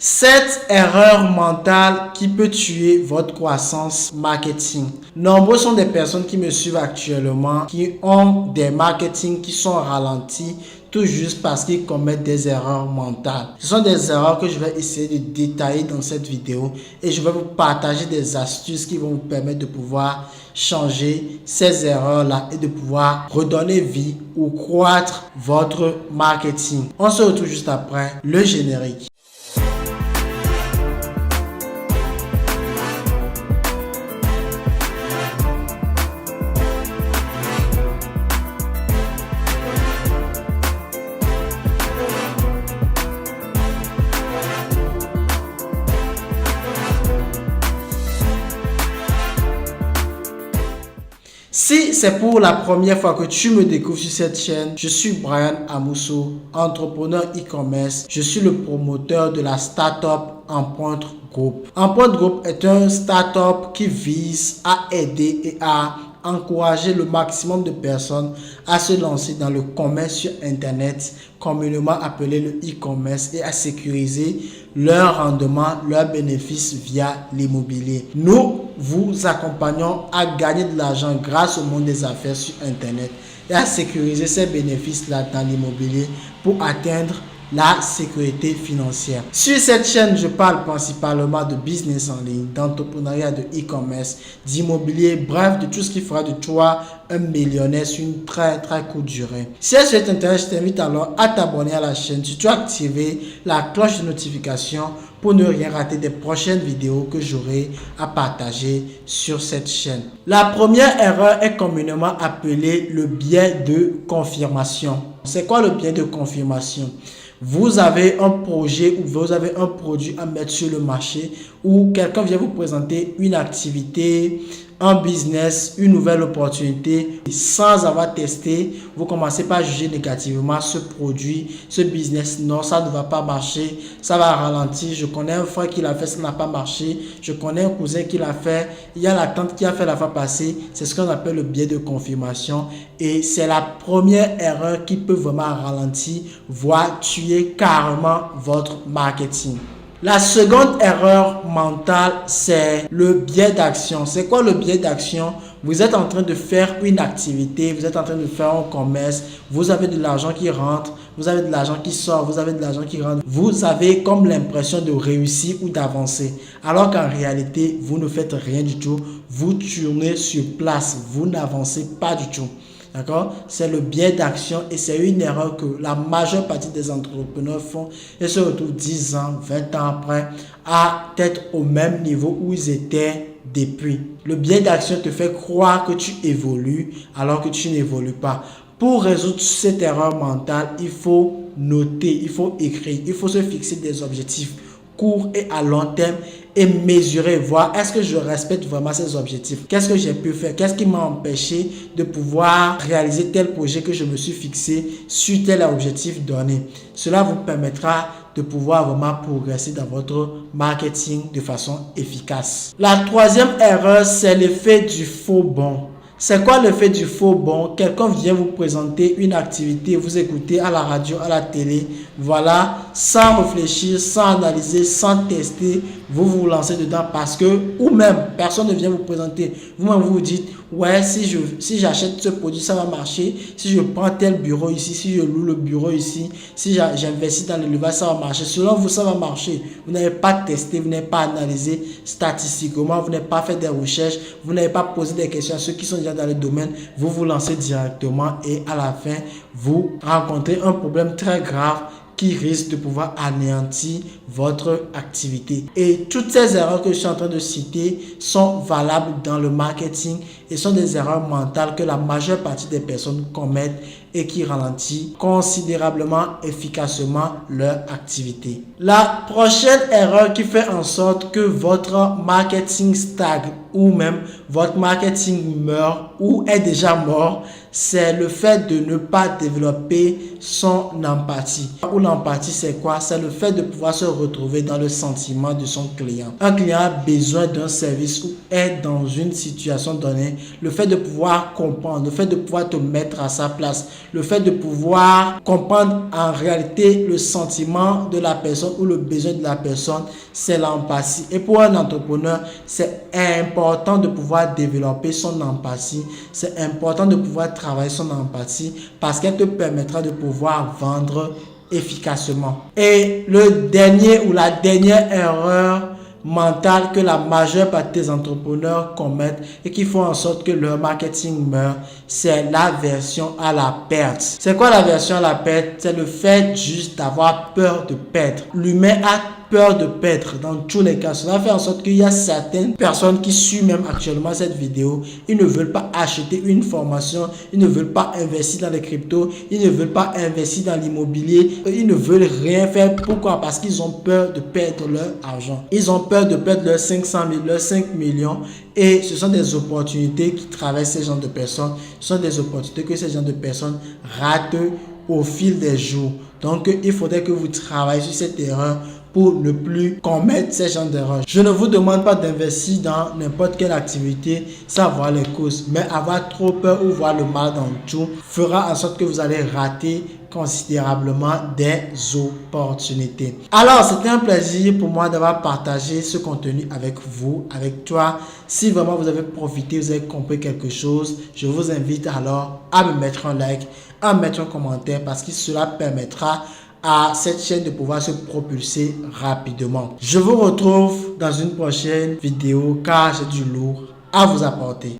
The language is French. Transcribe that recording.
Cette erreur mentale qui peut tuer votre croissance marketing. Nombreux sont des personnes qui me suivent actuellement qui ont des marketing qui sont ralentis tout juste parce qu'ils commettent des erreurs mentales. Ce sont des erreurs que je vais essayer de détailler dans cette vidéo et je vais vous partager des astuces qui vont vous permettre de pouvoir changer ces erreurs-là et de pouvoir redonner vie ou croître votre marketing. On se retrouve juste après le générique. Si c'est pour la première fois que tu me découvres sur cette chaîne, je suis Brian Amousso, entrepreneur e-commerce. Je suis le promoteur de la startup Empreinte Group. Empreinte Group est un startup qui vise à aider et à encourager le maximum de personnes à se lancer dans le commerce sur Internet, communément appelé le e-commerce, et à sécuriser leur rendement, leurs bénéfices via l'immobilier. Nous vous accompagnons à gagner de l'argent grâce au monde des affaires sur Internet et à sécuriser ces bénéfices-là dans l'immobilier pour atteindre la sécurité financière. Sur cette chaîne, je parle principalement de business en ligne, d'entrepreneuriat, de e-commerce, d'immobilier, bref, de tout ce qui fera de toi un millionnaire sur une très courte durée. Si ça t'intéresse, je t'invite alors à t'abonner à la chaîne, surtout activer la cloche de notification pour ne rien rater des prochaines vidéos que j'aurai à partager sur cette chaîne. La première erreur est communément appelée le biais de confirmation. C'est quoi le biais de confirmation? Vous avez un projet ou vous avez un produit à mettre sur le marché ou quelqu'un vient vous présenter une activité, un business, une nouvelle opportunité. Sans avoir testé, vous commencez par juger négativement ce produit, ce business. Non, ça ne va pas marcher, ça va ralentir. Je connais un frère qui l'a fait, ça n'a pas marché. Je connais un cousin qui l'a fait. Il y a la tante qui a fait la fois passée. C'est ce qu'on appelle le biais de confirmation. Et c'est la première erreur qui peut vraiment ralentir, voire tuer carrément votre marketing. La seconde erreur mentale, c'est le biais d'action. C'est quoi le biais d'action? Vous êtes en train de faire une activité, vous êtes en train de faire un commerce, vous avez de l'argent qui rentre, vous avez de l'argent qui sort, vous avez de l'argent qui rentre. Vous avez comme l'impression de réussir ou d'avancer. Alors qu'en réalité, vous ne faites rien du tout. Vous tournez sur place, vous n'avancez pas du tout. D'accord? C'est le biais d'action et c'est une erreur que la majeure partie des entrepreneurs font et se retrouvent 10 ans, 20 ans après à être au même niveau où ils étaient depuis. Le biais d'action te fait croire que tu évolues alors que tu n'évolues pas. Pour résoudre cette erreur mentale, il faut noter, il faut écrire, il faut se fixer des objectifs court et à long terme et mesurer, voir est-ce que je respecte vraiment ces objectifs, qu'est-ce que j'ai pu faire, qu'est-ce qui m'a empêché de pouvoir réaliser tel projet que je me suis fixé sur tel objectif donné. Cela vous permettra de pouvoir vraiment progresser dans votre marketing de façon efficace. La troisième erreur, c'est l'effet du faux bon. C'est quoi l'effet du faux bon? Quelqu'un vient vous présenter une activité, vous écoutez à la radio, à la télé, voilà, sans réfléchir, sans analyser, sans tester, vous vous lancez dedans parce que, ou même, personne ne vient vous présenter, vous-même vous dites, ouais, si j'achète ce produit, ça va marcher, si je prends tel bureau ici, si je loue le bureau ici, si j'investis dans l'élevage, ça va marcher. Selon vous, ça va marcher. Vous n'avez pas testé, vous n'avez pas analysé statistiquement, vous n'avez pas fait des recherches, vous n'avez pas posé des questions à ceux qui sont déjà dans le domaine, vous vous lancez directement et à la fin, vous rencontrez un problème très grave qui risque de pouvoir anéantir votre activité. Et toutes ces erreurs que je suis en train de citer sont valables dans le marketing et sont des erreurs mentales que la majeure partie des personnes commettent et qui ralentit considérablement, efficacement leur activité. La prochaine erreur qui fait en sorte que votre marketing stagne ou même votre marketing meurt ou est déjà mort, c'est le fait de ne pas développer son empathie. Ou l'empathie, c'est quoi? C'est le fait de pouvoir se retrouver dans le sentiment de son client. Un client a besoin d'un service ou est dans une situation donnée. Le fait de pouvoir comprendre, le fait de pouvoir te mettre à sa place, le fait de pouvoir comprendre en réalité le sentiment de la personne ou le besoin de la personne, c'est l'empathie. Et pour un entrepreneur, c'est important de pouvoir développer son empathie. C'est important de pouvoir travailler son empathie parce qu'elle te permettra de pouvoir vendre efficacement. Et le dernier ou la dernière erreur mentale que la majeure partie des entrepreneurs commettent et qui font en sorte que leur marketing meurt, c'est l'aversion à la perte. C'est quoi l'aversion à la perte? C'est le fait juste d'avoir peur de perdre. L'humain a peur de perdre dans tous les cas. Cela fait en sorte qu'il y a certaines personnes qui suivent même actuellement cette vidéo. Ils ne veulent pas acheter une formation, ils ne veulent pas investir dans les cryptos, ils ne veulent pas investir dans l'immobilier, ils ne veulent rien faire. Pourquoi? Parce qu'ils ont peur de perdre leur argent. Ils ont peur de perdre leurs 500 000, leurs 5 millions. Et ce sont des opportunités qui traversent ces gens de personnes. Ce sont des opportunités que ces gens de personnes ratent au fil des jours. Donc, il faudrait que vous travaillez sur cette erreur pour ne plus commettre ces genres d'erreurs. Je ne vous demande pas d'investir dans n'importe quelle activité sans voir les causes, mais avoir trop peur ou voir le mal dans tout fera en sorte que vous allez rater considérablement des opportunités. Alors, c'était un plaisir pour moi d'avoir partagé ce contenu avec vous, avec toi. Si vraiment vous avez profité, vous avez compris quelque chose, je vous invite alors à me mettre un like, à mettre un commentaire parce que cela permettra à cette chaîne de pouvoir se propulser rapidement. Je vous retrouve dans une prochaine vidéo car j'ai du lourd à vous apporter.